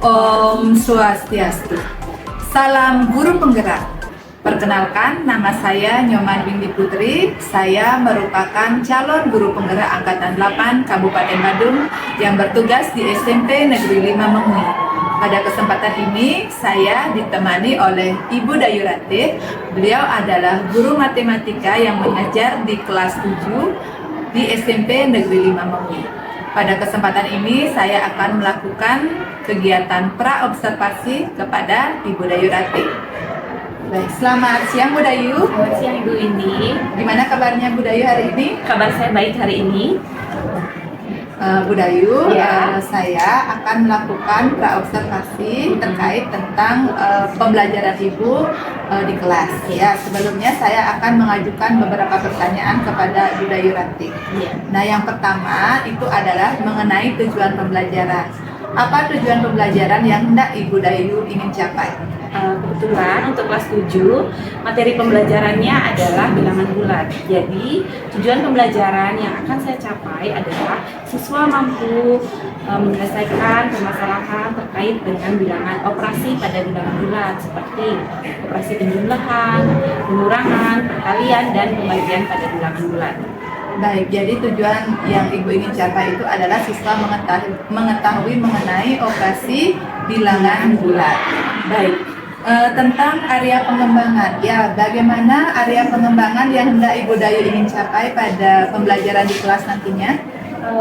Om Swastiastu. Salam Guru Penggerak. Perkenalkan, nama saya Nyoman Windy Putri. Saya merupakan calon guru penggerak Angkatan 8 Kabupaten Badung yang bertugas di SMP Negeri 5 Mengui. Pada kesempatan ini, saya ditemani oleh Ibu Dayu Ratih. Beliau adalah guru matematika yang mengajar di kelas 7 di SMP Negeri 5 Mengui. Pada kesempatan ini, saya akan melakukan kegiatan pra-observasi kepada Ibu Dayu Ratih. Baik, selamat siang Bu Dayu. Selamat siang Ibu Windy. Gimana kabarnya Bu Dayu hari ini? Kabar saya baik hari ini. Bu Dayu, Ya. saya akan melakukan pra-observasi terkait tentang pembelajaran Ibu di kelas. Ya, sebelumnya saya akan mengajukan beberapa pertanyaan kepada Bu Dayu Ratih. Ya. Nah, yang pertama itu adalah mengenai tujuan pembelajaran. Apa tujuan pembelajaran yang hendak Ibu Dayu ingin capai? Kebetulan untuk kelas 7 materi pembelajarannya adalah bilangan bulat. Jadi tujuan pembelajaran yang akan saya capai adalah siswa mampu menyelesaikan permasalahan terkait dengan bilangan operasi pada bilangan bulat seperti operasi penjumlahan, pengurangan, perkalian, dan pembagian pada bilangan bulat. Baik, jadi tujuan yang Ibu ingin capai itu adalah siswa mengetahui mengenai operasi bilangan bulat. Baik, tentang area pengembangan. Ya, bagaimana area pengembangan yang hendak Ibu Dayu ingin capai pada pembelajaran di kelas nantinya?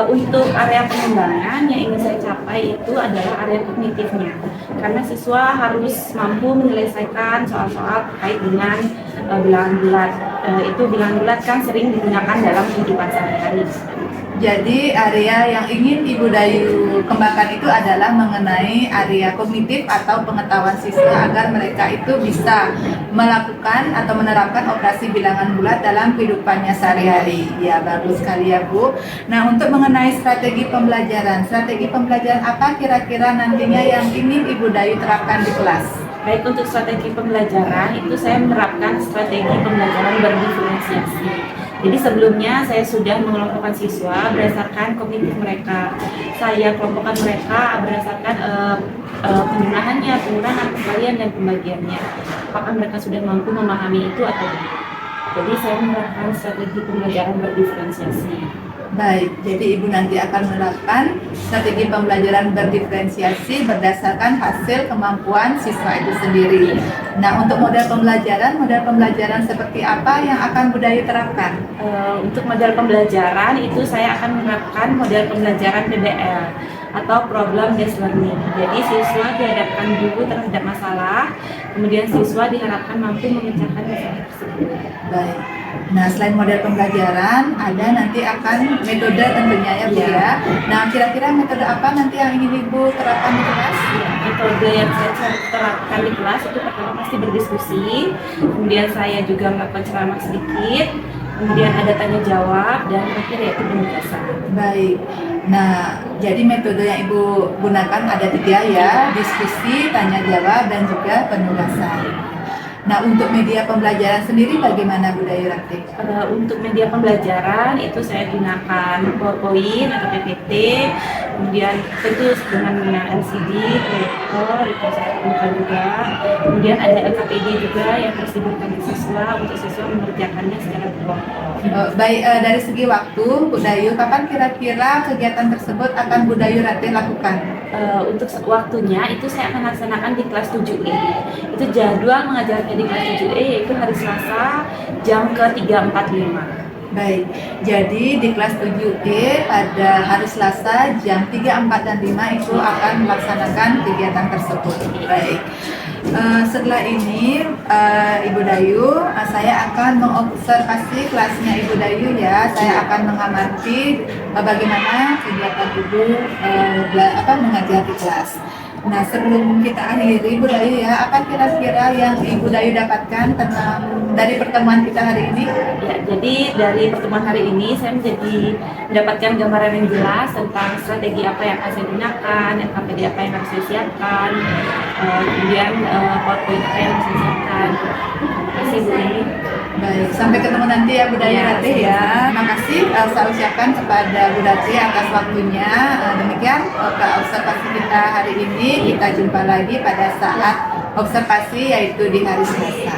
Untuk area pengembangan yang ingin saya capai itu adalah area kognitifnya, karena siswa harus mampu menyelesaikan soal-soal terkait dengan bilangan bulat. Itu bilangan bulat kan sering digunakan dalam kehidupan sehari-hari. Jadi area yang ingin Ibu Dayu kembangkan itu adalah mengenai area kognitif atau pengetahuan siswa agar mereka itu bisa melakukan atau menerapkan operasi bilangan bulat dalam kehidupannya sehari-hari. Ya, bagus sekali ya Bu. Nah, untuk mengenai strategi pembelajaran apa kira-kira nantinya yang ingin Ibu Dayu terapkan di kelas? Baik, untuk strategi pembelajaran itu saya menerapkan strategi pembelajaran berdiferensiasi. Jadi sebelumnya saya sudah mengelompokkan siswa berdasarkan kognitif mereka. Saya kelompokkan mereka berdasarkan penjumlahannya, pengurangan, perkalian, dan pembagiannya. Apakah mereka sudah mampu memahami itu atau tidak? Jadi saya menerapkan strategi pembelajaran berdiferensiasi. Baik, jadi Ibu nanti akan menerapkan strategi pembelajaran berdiferensiasi berdasarkan hasil kemampuan siswa itu sendiri. Nah, untuk model pembelajaran seperti apa yang akan Bu Dayu terapkan? Untuk model pembelajaran itu saya akan menerapkan model pembelajaran PBL atau Problem Based Learning. Jadi siswa dihadapkan dulu terhadap masalah, kemudian siswa diharapkan mampu memecahkan masalah tersebut. Baik. Nah, selain model pembelajaran, ada nanti akan metode tentunya ya Bu ya. Nah, kira-kira metode apa nanti yang ingin Ibu terapkan di kelas? Metode yang saya terapkan di kelas itu pertama pasti berdiskusi, kemudian saya juga melakukan ceramah sedikit, kemudian ada tanya jawab, dan terakhir yaitu penugasan. Baik. Nah, jadi metode yang Ibu gunakan ada 3 ya, diskusi, tanya jawab, dan juga penugasan. Nah, untuk media pembelajaran sendiri bagaimana Bu Dayu Ratih? Untuk media pembelajaran itu saya gunakan PowerPoint atau PPT, kemudian tentu dengan LCD, proyektor itu saya gunakan juga. Kemudian ada LKPD juga yang harus diberikan ke siswa untuk siswa mengerjakannya secara berkelompok. Baik, dari segi waktu Bu Dayu, kapan kira-kira kegiatan tersebut akan Bu Dayu Ratih lakukan? Untuk waktunya itu saya akan laksanakan di kelas 7E. Itu jadwal mengajarnya di kelas 7E yaitu hari Selasa jam ke 3.45. Baik, jadi di kelas 7E pada hari Selasa jam 3, 4, dan 5 itu akan melaksanakan kegiatan tersebut. Baik, setelah ini Ibu Dayu, saya akan mengobservasi kelasnya Ibu Dayu ya. Saya akan mengamati bagaimana kegiatan Ibu mengajar di kelas. Nah, sebelum kita akhiri, Ibu Dayu ya, apa kira-kira yang Ibu Dayu dapatkan dari pertemuan kita hari ini? Ya, jadi dari pertemuan hari ini saya menjadi mendapatkan gambaran yang jelas tentang strategi apa yang akan saya gunakan, NKPD apa yang harus saya siapkan, kemudian PowerPoint apa yang harus saya siapkan. Terima kasih Bu Dewi. Baik, sampai ketemu nanti ya Bu Dayu Ratih ya. Terima kasih saya ucapkan kepada Bu Ratih atas waktunya. Demikian observasi kita hari ini. Kita jumpa lagi pada saat observasi yaitu di hari Selasa.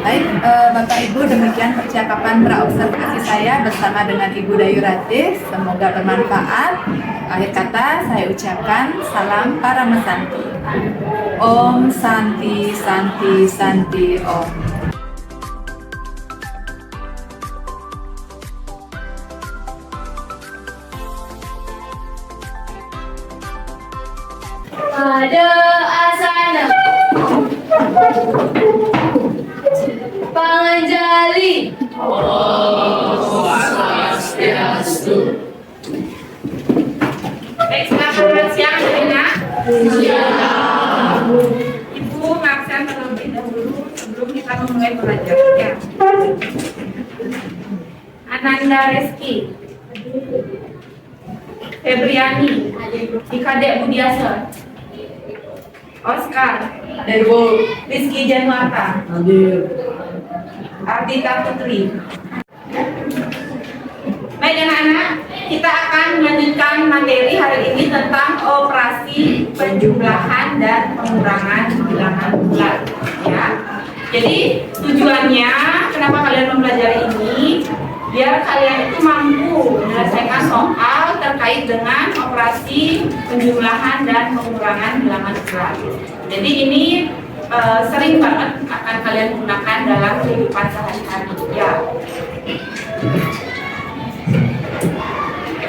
Baik, Bapak Ibu, demikian percakapan praobservasi saya bersama dengan Ibu Dayu Ratih. Semoga bermanfaat. Akhir kata saya ucapkan salam para mesanti. Om Santi Santi Santi Om. Pada asana Panganjali. Baik, selamat siang Rina. Ibu absen terlebih dahulu sebelum kita memulai belajarnya. Ananda Reski, Febriani, Dikadek Budiasa, Oscar, Rizky Januarta, Ardita Putri. Baik anak-anak, kita akan melanjutkan materi hari ini tentang operasi penjumlahan dan pengurangan bilangan bulat. Ya, jadi tujuannya kenapa kalian mempelajari ini? Biar kalian itu mampu menyelesaikan soal terkait dengan operasi penjumlahan dan pengurangan bilangan bulat. Jadi ini sering banget akan kalian gunakan dalam kehidupan sehari-hari. Ya.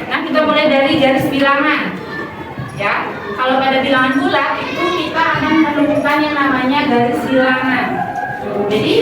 Nah, kita mulai dari garis bilangan. Ya, kalau pada bilangan bulat itu kita akan menemukan yang namanya garis bilangan. Jadi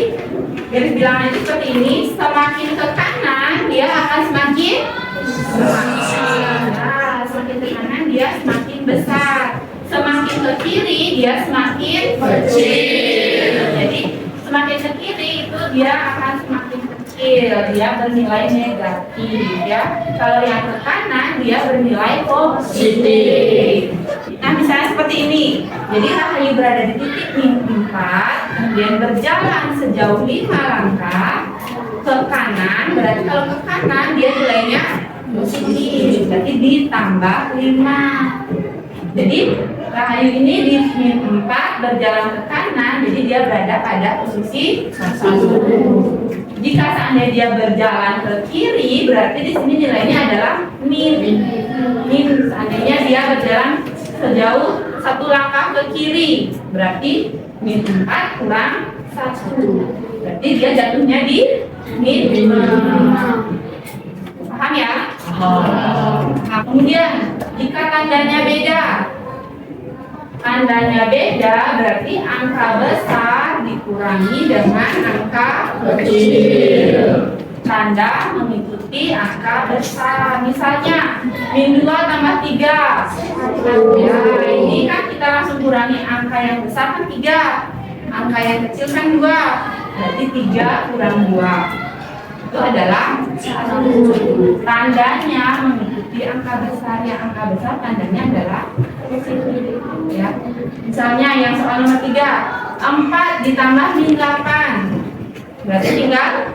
garis bilangan itu seperti ini, semakin ke kanan dia akan semakin besar. Nah, semakin ke kanan dia semakin besar. Semakin ke kiri dia semakin kecil. Jadi semakin ke kiri itu dia akan semakin kecil, dia bernilai negatif ya. Kalau yang ke kanan dia bernilai positif. Nah, misalnya seperti ini. Jadi Rahayu berada di titik min 4, kemudian berjalan sejauh 5 langkah ke kanan. Berarti kalau ke kanan dia nilainya positif, berarti ditambah 5. Jadi Rahayu ini di min 4 berjalan ke kanan, jadi dia berada pada posisi 1. Jika seandainya dia berjalan ke kiri, berarti di sini nilainya adalah min. Seandainya dia berjalan sejauh 1 langkah ke kiri, berarti min 4 kurang 1. Berarti dia jatuhnya di min 5. Paham ya? Nah, kemudian jika tandanya beda berarti angka besar dikurangi dengan angka kecil. Tanda mengikuti angka besar. Misalnya min 2 tambah 3. Ya, ini kan kita langsung kurangi angka yang besar kan 3. Angka yang kecil kan 2. Berarti 3 kurang 2 itu adalah 1. Tandanya mengikuti angka besar. Yang angka besar tandanya adalah positif. Ya. Misalnya yang soal nomor 3, 4 ditambah min 8. Berarti tinggal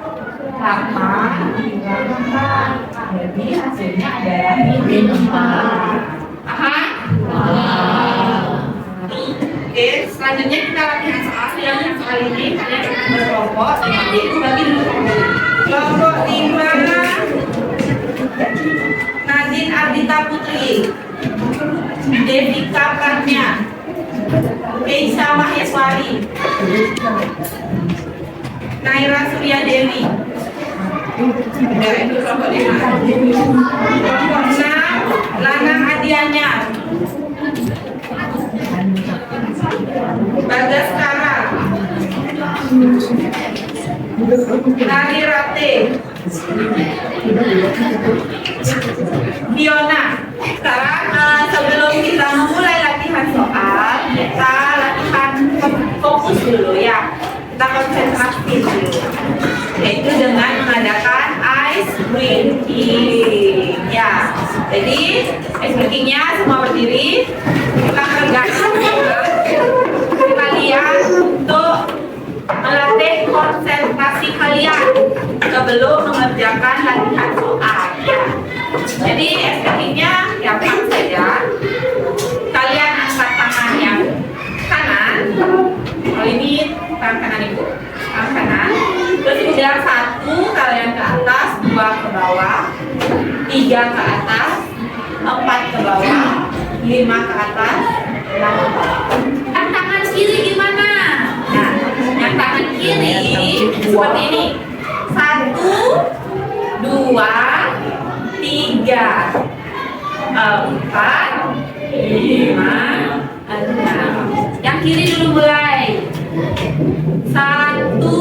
8 tinggal 4. Jadi hasilnya adalah min 4. Paham? Oke, selanjutnya kita latihan soal. Yang soal ini kalian akan berkelompok. Jadi itu bagi dulu. Kelompok 5 Nadine Ardita Putri, Devika Pratnya, Keisha Mahyaswari, Naira Surya Dewi. Itu kelompok 5. Kelompok 6 Lanang Adianya, Bagas Kara, Narirate, Fiona. Sekarang sebelum kita memulai latihan soal, kita latihan fokus dulu ya. Kita konsentrasi dulu, yaitu dengan mengadakan ice breaking ya. Jadi ice breakingnya semua berdiri, kita regangkan kalian untuk melatih konsentrasi kalian sebelum mengerjakan latihan soal ya. Jadi ice breakingnya gampang saja. Kalian angkat tangan yang kanan. Oh ini tangan kanan ibu, tangan kanan. Terus kemudian 1 kalian ke atas, 2 ke bawah, 3 ke atas, 4 ke bawah, 5 ke atas, 6 ke bawah. Yang tangan kiri gimana? Nah, yang tangan kiri seperti ini. 1, 2, 3, 4, 5, 6. Yang kiri dulu mulai. 1, 2,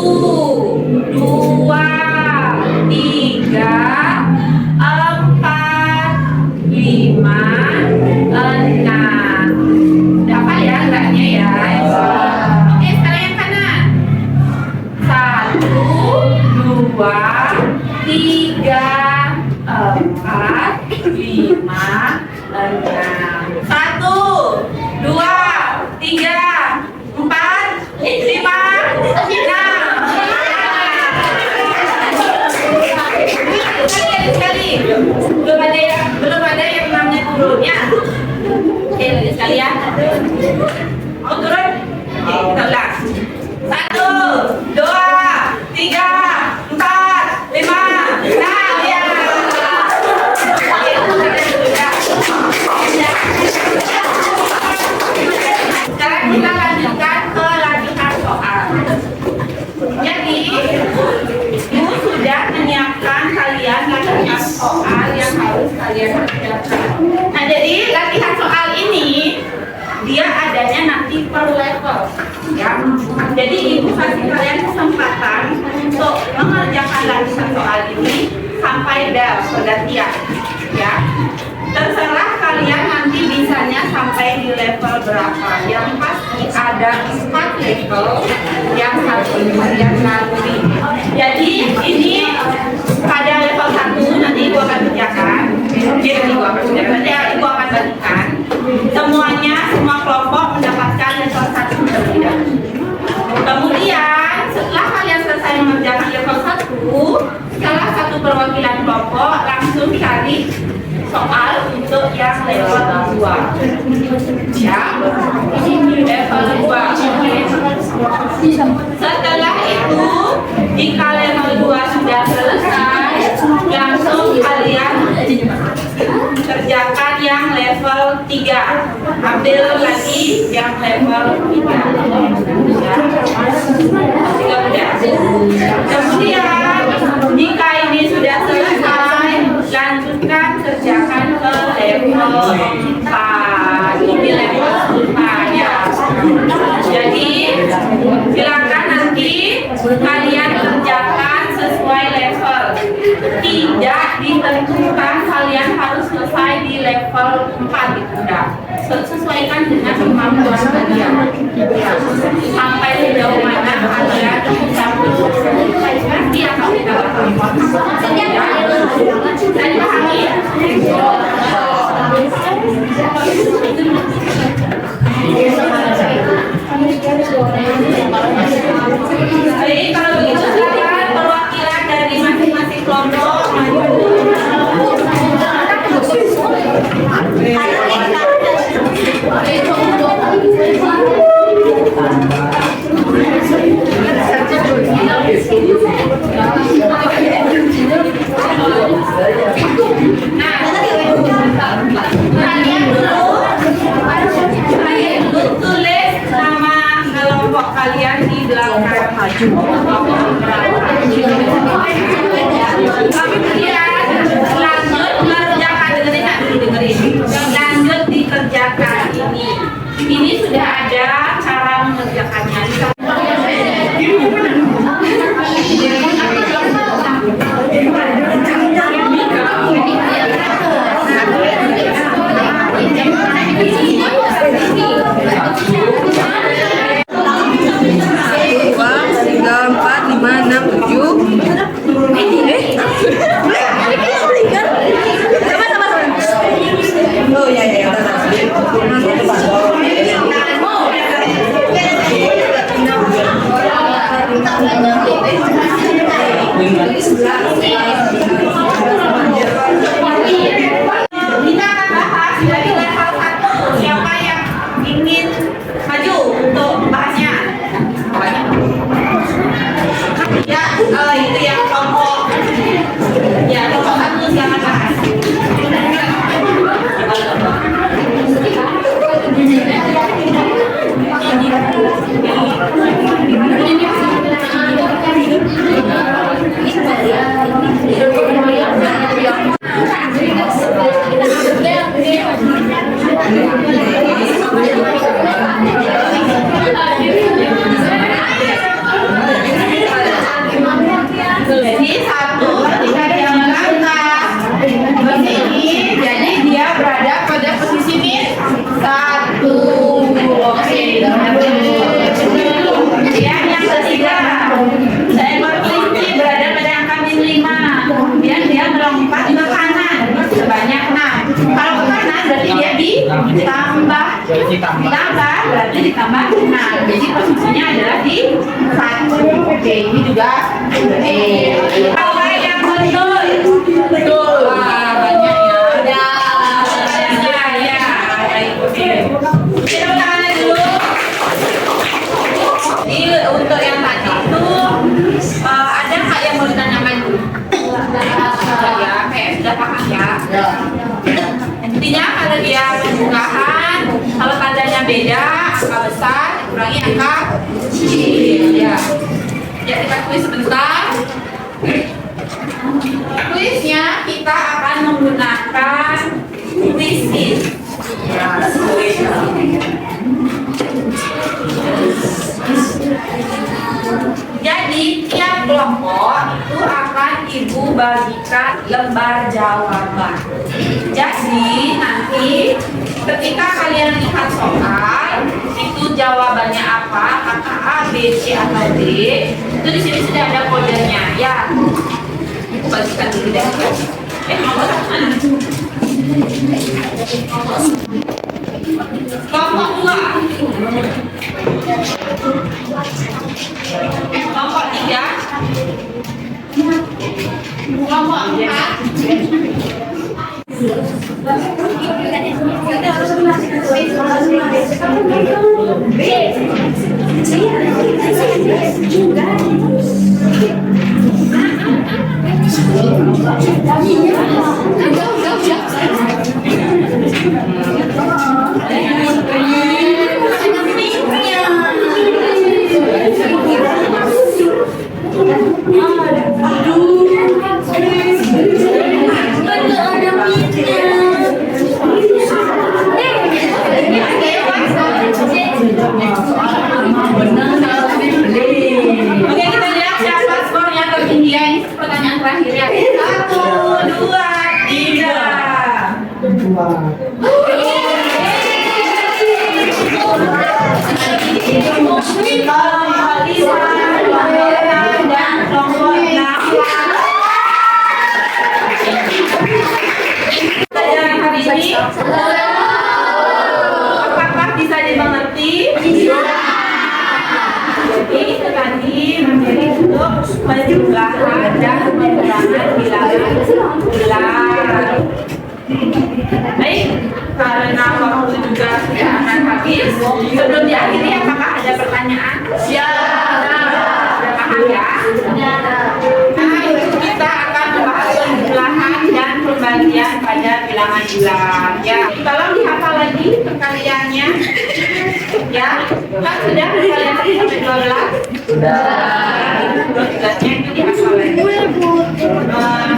3, 4, 5, 6. Dapat ya enggaknya ya? Oke, sekarang yang kanan. 1, 2, 3, 4, 5, 6. 1, 2, 3, 4, 5, 6. Sekali. Belum ada yang namanya turunnya. Oke, lagi sekali ya. Mau turun? Oke, kita ulang. 1, 2, 3, 4, 5, 6 ya. Oke, sekarang kita lanjutkan ke latihan soal. Jadi, Ibu sudah menyiapkan kalian latihan soal yang harus kalian kerjakan. Nah, jadi latihan soal ini dia adanya nanti per level, ya. Jadi Ibu kasih kalian kesempatan untuk mengerjakan latihan soal ini sampai bel pergantian, ya. Terserah kalian nanti bisanya sampai di level berapa. Yang pasti ada 4 level yang harus kalian lalui. Jadi ini pada level 1 nanti Ibu akan kerjakan. Jadi Ibu akan kerjakan. Nanti Ibu akan bagikan. Semuanya, semua kelompok mendapatkan level 1 terlebih dahulu. Kemudian setelah kalian selesai mengerjakan level 1, salah satu perwakilan kelompok langsung cari soal untuk yang level 2 ya, level 2. Setelah itu jika level 2 sudah selesai, langsung kalian kerjakan yang level 3, ambil lagi yang level 3 ya. Kemudian jika ini sudah selesai, lanjutkan kerjakan ke level 4. Ini level 4 ya. Jadi silakan nanti kalian kerjakan sesuai level. Tidak ditentukan kalian harus selesai di level 4 itu enggak. Sesuaikan dengan kemampuan kalian. Sampai sejauh mana kalian sampai nanti akan kita dipahami. Jadi kalau begitu silakan perwakilan dari masing-masing kelompok maju. Lanjut dikerjakan ini. Ini sudah ada cara mengerjakannya. Jadi satu ketika dia melangkah ke sini, jadi dia berada pada posisi ini satu. Oke. Kemudian yang ketiga, seekor kelinci berada pada angka -5. Kemudian dia melompat ke kanan sebanyak 6. Kalau ke kanan berarti dia ditambah berarti ditambah 6. Jadi posisinya adalah di 1. Oke, ini juga apa yang betul? Betul. Wah, banyak ya. Ya. Baik, oke. Kita tangannya dulu. Ini untuk yang tadi itu ada nggak yang mau ditanyakan dulu? Ya, kayak sudah paham ya. Intinya kalau dia pembukaan, kalau tandanya beda, angka besar dikurangi angka kecil. Ya, kita kuis sebentar. Kuisnya kita akan menggunakan kuisis. Jadi tiap kelompok itu akan ibu bagikan lembar jawaban. Jadi nanti ketika kalian lihat soal itu jawabannya apa, apakah A, B, C atau D, itu di sini sudah ada kodenya. Ya, ibu bagikan dulu deh. Kelompok 2, kelompok 3, kelompok 4. Apakah bisa dimengerti? Jadi itu tadi materi untuk penjumlahan dan pengurangan bilangan bulan. Baik, karena waktu juga sudah akan habis, sebelum diakhiri apakah ada pertanyaan? Ya. Sudah paham ya? Nah, itu kita akan membahas penjumlahan dan pembagian pada bilangan bulan. Ya, tolong dihafal lagi perkaliannya. Ya, kan sudah perkalian 1 sampai 12? Sudah. Tugasnya itu dihafal lagi.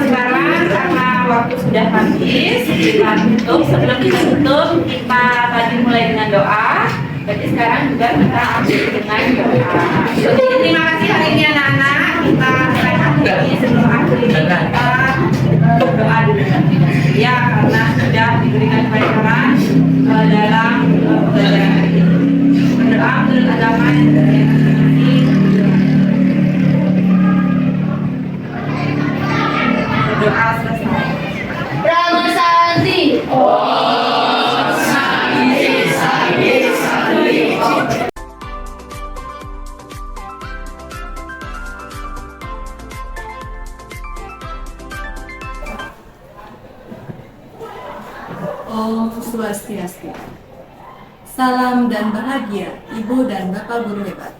Sekarang karena waktu sudah habis, kita tutup. Sebelum kita tutup, kita tadi mulai dengan doa. Jadi sekarang juga kita akhiri dengan doa. Jadi terima kasih hari ini anak-anak. Kita akhiri sebelum akhir kita berdoa dulu. Ya, karena sudah diberikan pelajaran dalam pelajaran ini. Berdoa menurut agama yang berdoa selesai. Brahma Santi. Om Swastiastu. Salam dan bahagia Ibu dan Bapak Guru hebat.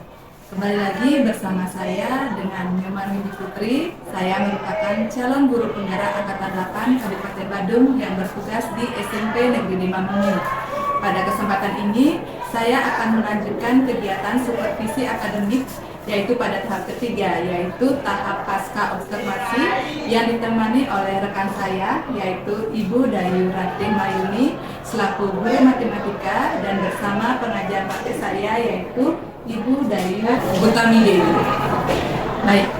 Kembali lagi bersama saya dengan Nyoman Windy Putri. Saya merupakan calon guru penggerak angkatan 8 Kabupaten Badung yang bertugas di SMP Negeri 5 Mumi. Pada kesempatan ini saya akan melanjutkan kegiatan supervisi akademik yaitu pada tahap ketiga, yaitu tahap pasca observasi yang ditemani oleh rekan saya, yaitu Ibu Dayu Ratih Mayuni selaku guru matematika dan bersama pengajar praktek saya, yaitu Ibu Dayu Utami Dewi. Baik,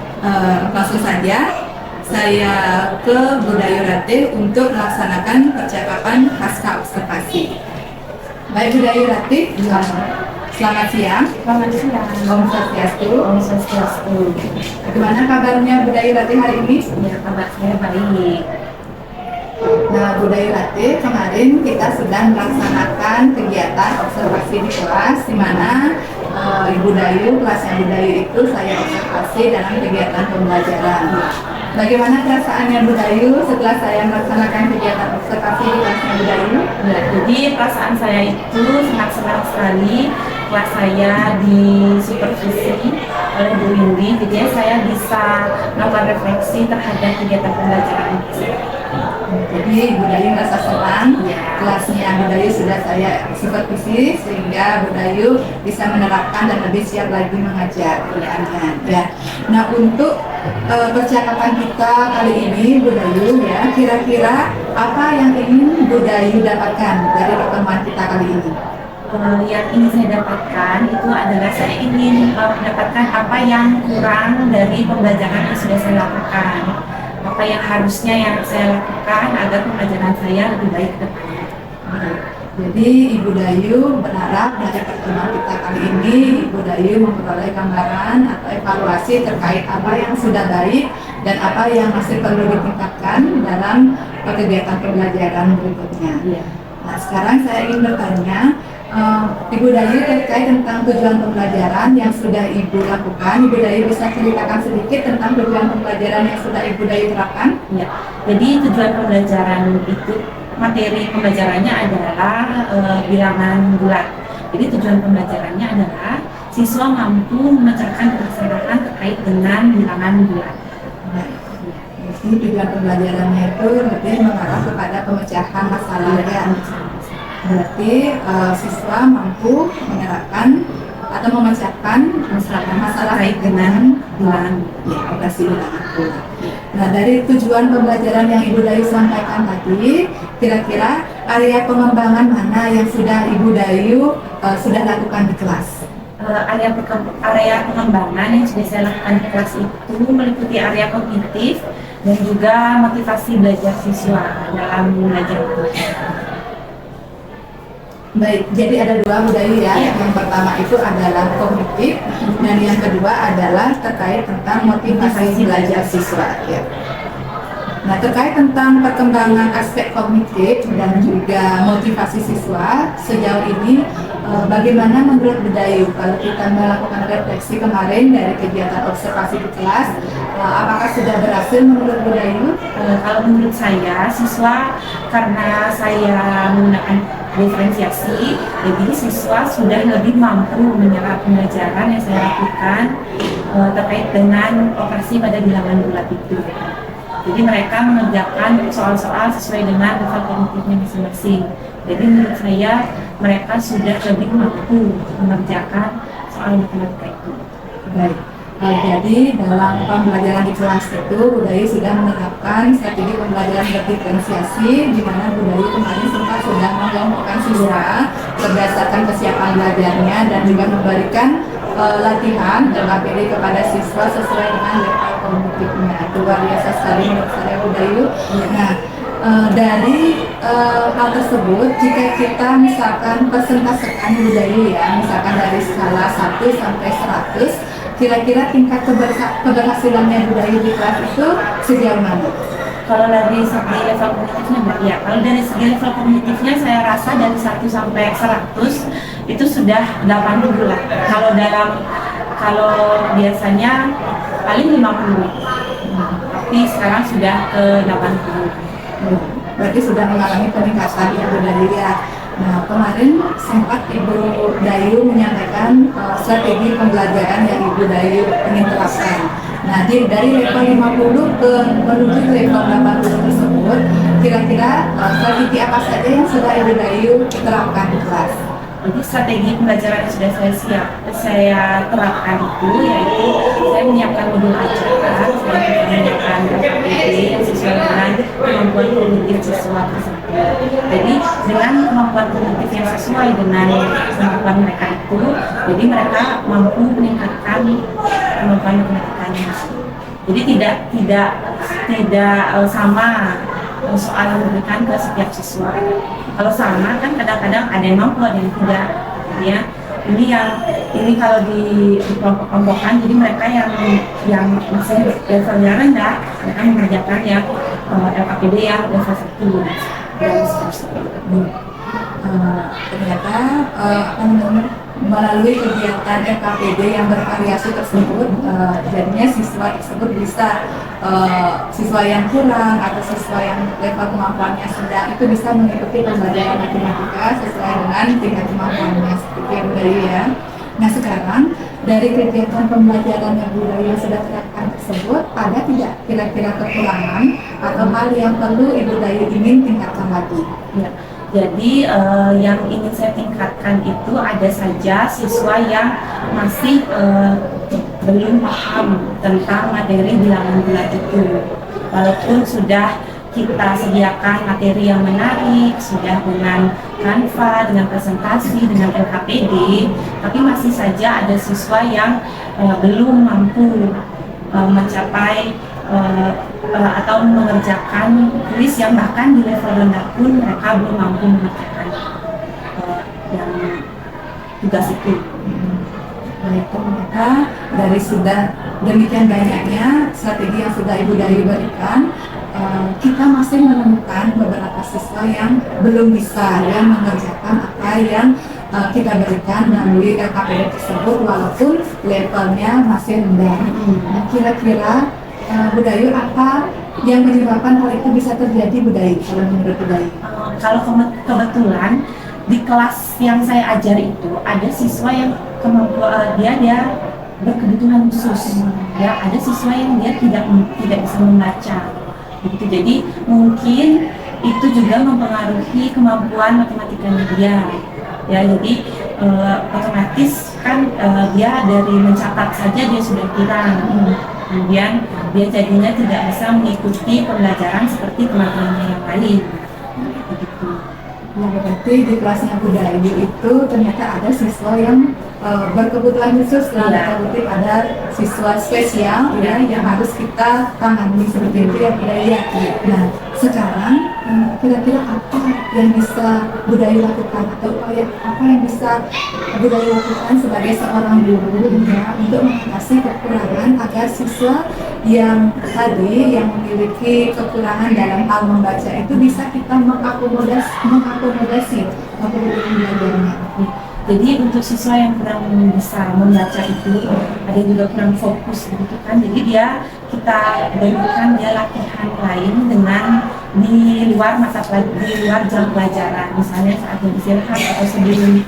langsung saja saya ke Bu Dayu Ratih untuk melaksanakan percakapan pasca observasi. Baik Bu Dayu Ratih, selamat siang. Selamat siang. Om Swastiastu. Om Swastiastu. Bagaimana kabarnya Bu Dayu Ratih hari ini? Ya, kabar saya baik. Nah, Bu Dayu Ratih, kemarin kita sedang melaksanakan kegiatan observasi di kelas, di mana Ibu Dayu, kelasnya Bu Dayu itu saya observasi dalam kegiatan pembelajaran. Bagaimana perasaannya Bu Dayu setelah saya melaksanakan kegiatan observasi di kelasnya Bu Dayu? Ya, jadi perasaan saya itu sangat senang sekali kelas saya disupervisi oleh Bu Windy. Jadi saya bisa melakukan refleksi terhadap kegiatan pembelajaran. Jadi Bu Dayu merasa senang, Ya. kelasnya Bu Dayu sudah saya supervisi sehingga Bu Dayu bisa menerapkan dan lebih siap lagi mengajar. Ya. Nah, untuk percakapan kita kali ini Bu Dayu, ya, kira-kira apa yang ingin Bu Dayu dapatkan dari pertemuan kita kali ini? Yang ingin saya dapatkan itu adalah saya ingin mendapatkan apa yang kurang dari pembelajaran yang sudah saya lakukan, apa yang harusnya yang saya lakukan agar pembelajaran saya lebih baik ke depannya. Jadi Ibu Dayu berharap dari pertemuan kita kali ini Ibu Dayu memperoleh gambaran atau evaluasi terkait apa yang sudah baik dan apa yang masih perlu ditingkatkan dalam kegiatan pembelajaran berikutnya. Iya. Nah, sekarang saya ingin bertanya, Ibu Dayu terkait tentang tujuan pembelajaran yang sudah Ibu lakukan. Ibu Dayu bisa ceritakan sedikit tentang tujuan pembelajaran yang sudah Ibu Dayu terapkan? Ya, jadi tujuan pembelajaran itu, materi pembelajarannya adalah bilangan bulat. Jadi tujuan pembelajarannya adalah siswa mampu memecahkan permasalahan terkait dengan bilangan bulat. Jadi tujuan pembelajarannya itu lebih mengarah kepada pemecahan masalah ya. Berarti siswa mampu menerapkan atau memecahkan masalah terkait dengan bilangan. Ya, operasi bilangan bulat. Nah, dari tujuan pembelajaran yang Ibu Dayu sampaikan tadi, kira-kira area pengembangan mana yang sudah Ibu Dayu sudah lakukan di kelas? Area pengembangan yang sudah saya lakukan di kelas itu meliputi area kognitif dan juga motivasi belajar siswa dalam belajar. Baik, jadi ada dua Bu Dayu ya. Yang pertama itu adalah kognitif dan yang kedua adalah terkait tentang motivasi belajar siswa. Ya. Nah, terkait tentang perkembangan aspek kognitif dan juga motivasi siswa sejauh ini, bagaimana menurut Bu Dayu kalau kita melakukan refleksi kemarin dari kegiatan observasi di kelas, apakah sudah berhasil menurut Bu Dayu? Kalau menurut saya, siswa karena saya menggunakan diferensiasi, jadi siswa sudah lebih mampu menyerap pembelajaran yang saya lakukan terkait dengan operasi pada bilangan bulat itu. Jadi mereka mengerjakan soal-soal sesuai dengan level kognitifnya masing-masing. Jadi menurut saya mereka sudah lebih mampu mengerjakan soal matematika itu. Baik. Jadi dalam pembelajaran di kelas itu Bu Dayu sudah menerapkan strategi pembelajaran berdiferensiasi di mana Bu Dayu kemarin sempat sudah mengelompokkan siswa berdasarkan kesiapan belajarnya dan juga memberikan latihan dan materi kepada siswa sesuai dengan level kognitifnya. Itu luar biasa sekali menurut saya Bu Dayu. Nah, dari hal tersebut, jika kita misalkan persentasekan Bu Dayu ya, misalkan dari skala 1 sampai 100, kira-kira tingkat keberhasilannya Bu Dayu di kelas itu sejauh mana? Kalau dari segi level kognitifnya, ya, kalau dari segi level kognitifnya saya rasa dari 1 sampai 100 itu sudah 80 lah. Kalau biasanya paling 50, tapi sekarang sudah ke 80. Berarti sudah mengalami peningkatan ya Bu Dayu ya. Nah, kemarin sempat Ibu Dayu menyampaikan strategi pembelajaran yang Ibu Dayu ingin terapkan. Nah, dari level 50 ke menuju level 80 tersebut, kira-kira strategi apa saja yang sudah Ibu Dayu terapkan di kelas? Jadi strategi pembelajaran yang sudah saya terapkan itu yaitu saya menyiapkan modul acara, saya menyiapkan KPD yang sesuai dengan kemampuan kognitif siswa tersebut. Jadi dengan kemampuan kognitif yang sesuai dengan kemampuan mereka itu, jadi mereka mampu meningkatkan kemampuan matematikanya. Jadi tidak sama soal yang diberikan ke setiap siswa. Kalau sama kan kadang-kadang ada yang mampu, ada yang tidak. Ya, ini kalau di kelompok-kelompokan, jadi mereka yang masih levelnya rendah, mereka mengerjakan yang LKPD yang level 1 dan seterusnya. Ternyata melalui kegiatan LKPD yang bervariasi tersebut, jadinya siswa tersebut bisa siswa yang kurang atau siswa yang level kemampuannya sedang itu bisa mengikuti pembelajaran matematika sesuai dengan tingkat kemampuannya seperti yang budaya ya. Nah sekarang dari kegiatan pembelajaran yang budaya sudah terapkan tersebut, ada tidak kira-kira kekurangan atau hal yang perlu Ibu Dayu ingin tingkatkan lagi? Ya. Jadi yang ingin saya tingkatkan itu ada saja siswa yang masih belum paham tentang materi bilangan bulat itu. Walaupun sudah kita sediakan materi yang menarik, sudah dengan Canva, dengan presentasi, dengan LKPD, tapi masih saja ada siswa yang belum mampu mencapai atau mengerjakan tulis yang bahkan di level rendah pun mereka belum mampu mengerjakan yang tugas itu. Baik, ternyata dari sudah demikian banyaknya strategi yang sudah Ibu Dayu berikan, kita masih menemukan beberapa siswa yang belum bisa yang mengerjakan apa yang kita berikan melalui LKPD tersebut walaupun levelnya masih rendah. Nah, kira-kira Bu Dayu, apa yang menyebabkan hal itu bisa terjadi, Bu Dayu, kalau menurut Bu Dayu? Kalau kebetulan di kelas yang saya ajar itu ada siswa yang kemampuan dia berkebutuhan khusus, ya ada siswa yang dia tidak bisa membaca, begitu. Jadi mungkin itu juga mempengaruhi kemampuan matematikanya dia, ya. Jadi otomatis kan dia dari mencatat saja dia sudah kurang. Kemudian dia jadinya tidak bisa mengikuti pembelajaran seperti teman-temannya yang lain. Begitu. Nah, berarti di kelasnya Bu Dayu itu ternyata ada siswa yang berkebutuhan khusus, kutip ada siswa spesial ya yang harus kita tangani seperti itu ya Bu Dayu. Nah, sekarang kira-kira apa yang bisa Bu Dayu lakukan atau apa yang bisa Bu Dayu lakukan sebagai seorang guru ya untuk mengatasi kekurangan agar siswa yang tadi yang memiliki kekurangan dalam hal membaca itu bisa kita mengakomodasi kebutuhan belajarnya. Jadi untuk siswa yang kurang bisa membaca itu ada juga kurang fokus gitu kan. Jadi kita berikan dia latihan lain dengan di luar jam pelajaran. Misalnya saat beristirahat atau sebelum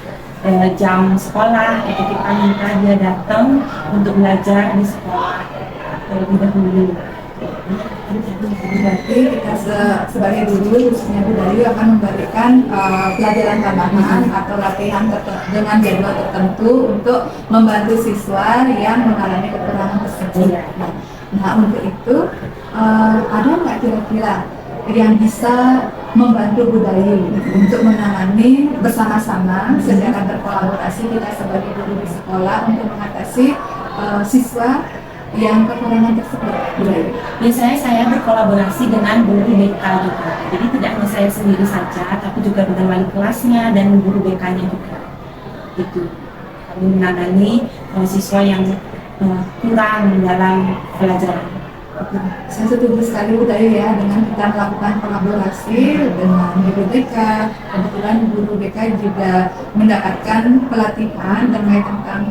jam sekolah itu kita minta dia datang untuk belajar di sekolah terlebih dahulu. Berarti kita sebagai guru khususnya Bu Dayu akan memberikan pelajaran tambahan atau latihan dengan jadwal tertentu untuk membantu siswa yang mengalami kekurangan tersebut. Nah untuk itu ada nggak kira-kira yang bisa membantu Bu Dayu untuk menangani bersama-sama secara berkolaborasi kita sebagai guru di sekolah untuk mengatasi siswa yang kekurangan tersebut? Biasanya saya berkolaborasi dengan guru BK juga. Jadi tidak hanya saya sendiri saja, tapi juga dengan wali kelasnya dan guru BK-nya juga. Gitu. Kami menangani siswa yang kurang dalam pelajaran. Saya setuju sekali Bu Dayu ya dengan kita melakukan kolaborasi dengan guru BK. Kebetulan guru BK juga mendapatkan pelatihan terkait tentang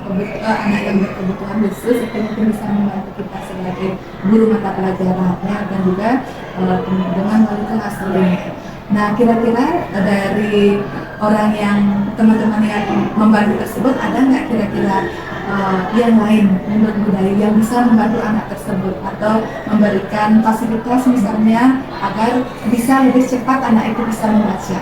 anak yang berkebutuhan khusus, itu mungkin bisa membantu kita sebagai guru mata pelajarannya dan juga dengan wali kelas tentunya. Nah kira-kira dari orang yang teman-teman yang membantu tersebut ada nggak kira-kira yang lain menurut Bu Dayu yang bisa membantu anak tersebut atau memberikan fasilitas misalnya agar bisa lebih cepat anak itu bisa membaca?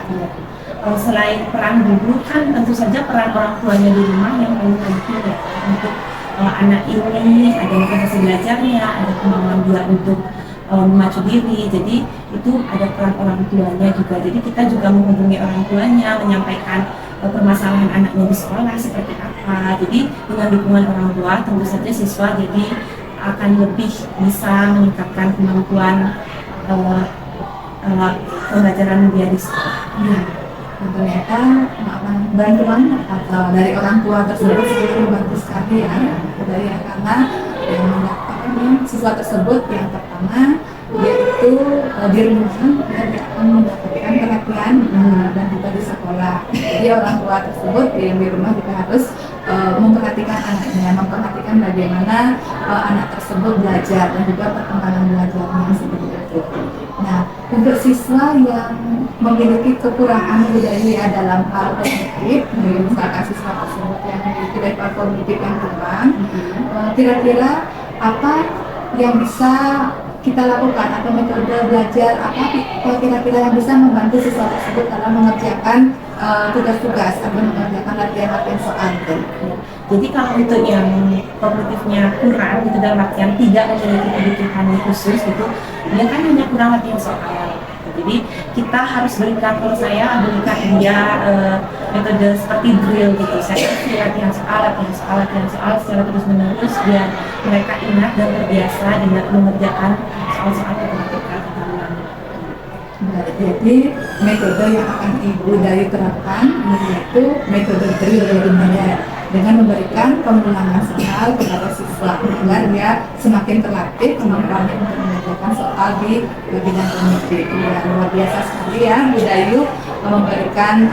selain peran guru kan tentu saja peran orang tuanya di rumah yang paling penting ya untuk anak ini ada motivasi belajarnya, ada kemauan dia untuk memacu diri. Jadi itu ada peran orang tuanya juga. Jadi kita juga menghubungi orang tuanya, menyampaikan permasalahan anaknya di sekolah seperti apa. Jadi dengan dukungan orang tua tentu saja siswa jadi akan lebih bisa meningkatkan kemampuan pembelajaran dia di sekolah. Ya. Dan ternyata bantuan atau dari orang tua tersebut sebetulnya bagus sekali ya, dari karena siswa tersebut yang pertama yaitu di rumah dia akan mendapatkan perhatian dan juga di sekolah. Jadi orang tua tersebut yang di rumah juga harus memperhatikan anaknya, memperhatikan bagaimana anak tersebut belajar dan juga perkembangan belajarnya seperti itu. Nah, untuk siswa yang memiliki kekurangan budaya dalam hal kognitif, misalkan siswa tersebut yang memiliki level kognitif yang kurang, kira-kira apa yang bisa kita lakukan atau metode belajar apa kira-kira yang bisa membantu siswa tersebut dalam mengerjakan tugas-tugas atau mengerjakan latihan-latihan soal itu. Jadi kalau untuk yang kognitifnya kurang itu dalam artian tidak memiliki kebutuhan khusus gitu, dia kan hanya kurang latihan soal. Jadi kita harus berikan, kalau saya berikan dia metode seperti drill gitu. Saya kasih latihan soal secara terus-menerus biar mereka ingat dan terbiasa dengan mengerjakan soal-soal matematika. Jadi metode yang akan Ibu Dayu terapkan yaitu metode drill dengan memberikan pengulangan soal kepada siswa agar dia semakin terlatih kemampuannya untuk mengerjakan soal di bidang kognitif. Ya, luar biasa sekali ya Bu Dayu memberikan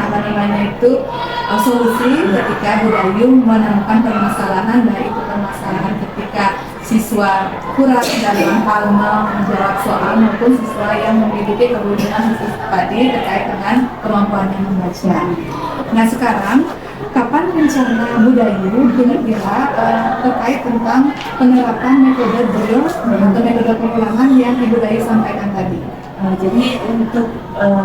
solusi ketika Bu Dayu menemukan permasalahan, baik itu permasalahan ketika siswa kurang dalam hal menjawab soal maupun siswa yang memiliki kebutuhan khusus tadi terkait dengan kemampuannya membaca. Nah sekarang kapan rencana Bu Dayu kira-kira terkait tentang penerapan metode drill atau metode pengulangan yang Ibu Dayu sampaikan tadi? Jadi untuk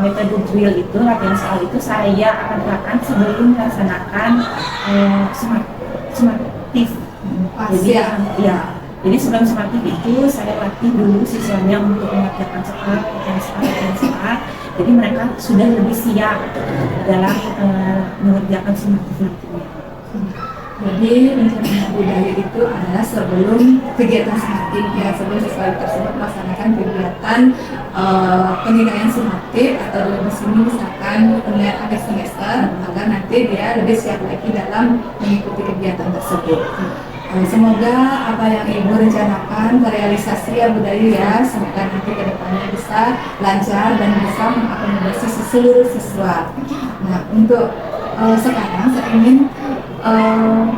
metode drill itu, latihan soal itu saya akan terapkan sebelum melaksanakan sumatif. Jadi sebelum sumatif itu saya latih dulu siswanya untuk mengerjakan soal. Jadi mereka sudah lebih siap dalam mengerjakan sumatif nantinya. Jadi rencana Bu Dayu itu adalah sebelum kegiatan sumatif ya, sebelum siswa tersebut melaksanakan kegiatan penilaian sumatif atau di sini misalkan penilaian akhir semester agar nanti dia lebih siap lagi dalam mengikuti kegiatan tersebut. Semoga apa yang Ibu rencanakan terrealisasi ya Bu Dayu ya, semoga nanti ke depannya bisa lancar dan bisa mengakomodasi seluruh siswa. Nah untuk sekarang saya ingin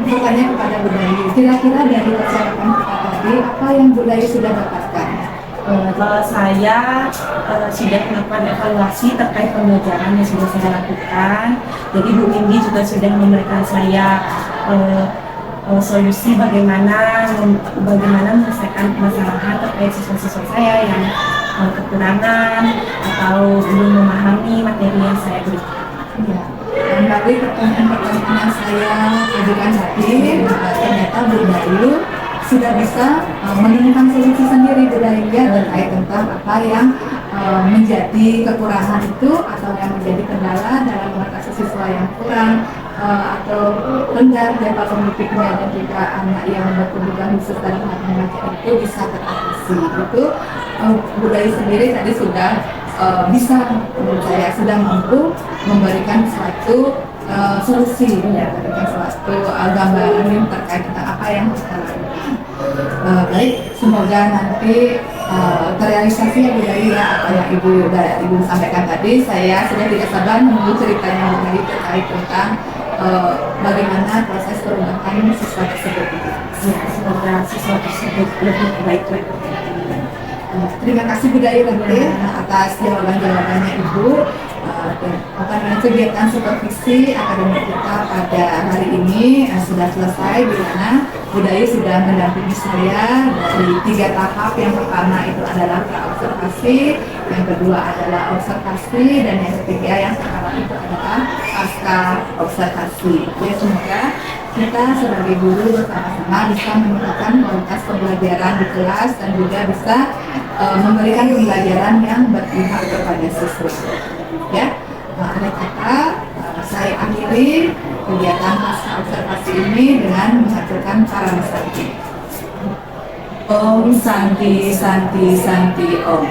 bertanya kepada Bu Dayu, kira-kira dari percakapan kita tadi apa yang Bu Dayu sudah dapatkan? Saya sudah melakukan evaluasi terkait pembelajaran yang sudah saya lakukan. Jadi Bu Windy juga sudah memberikan saya solusi bagaimana menyelesaikan permasalahan terkait siswa-siswa saya yang kekurangan atau belum memahami materi yang saya berikan. Ya, melalui pertanyaan-pertanyaan yang saya ajukan tadi, ternyata Bu Dayu sudah bisa menemukan solusi sendiri Bu Dayu ya terkait tentang apa yang menjadi kekurangan itu atau yang menjadi kendala dalam mengatasi siswa yang kurang atau rendah level kognitifnya dan juga anak yang berkebutuhan khusus dalam hal membaca itu bisa teratasi. Itu Bu Dayu sendiri tadi sudah bisa, menurut saya sudah mampu memberikan suatu solusi, memberikan suatu gambaran yang terkait tentang apa yang harus kita lakukan. Baik, semoga nanti terrealisasi ya Bu Dayu ya apa yang Ibu sampaikan tadi. Saya sudah tidak sabar menunggu ceritanya Bu Dayu terkait tentang bagaimana proses perubahan siswa tersebut. Ya, semoga siswa tersebut lebih baik lagi. Terima kasih Bu Dayu atas jawaban-jawabannya Ibu. kegiatan supervisi akademik kita pada hari ini sudah selesai, di mana Bu Dayu sudah mendampingi saya dari 3 tahap. Yang pertama itu adalah pra-observasi, yang kedua adalah observasi, dan yang ketiga yang sekarang itu adalah pasca observasi. Ya, semoga kita sebagai guru bersama-sama bisa meningkatkan kualitas pembelajaran di kelas dan juga bisa memberikan pembelajaran yang berpihak kepada siswa. Ya, oleh kata saya akhiri kegiatan pasca observasi ini dengan mengaturkan para Santi. Om Santi Santi Santi Om.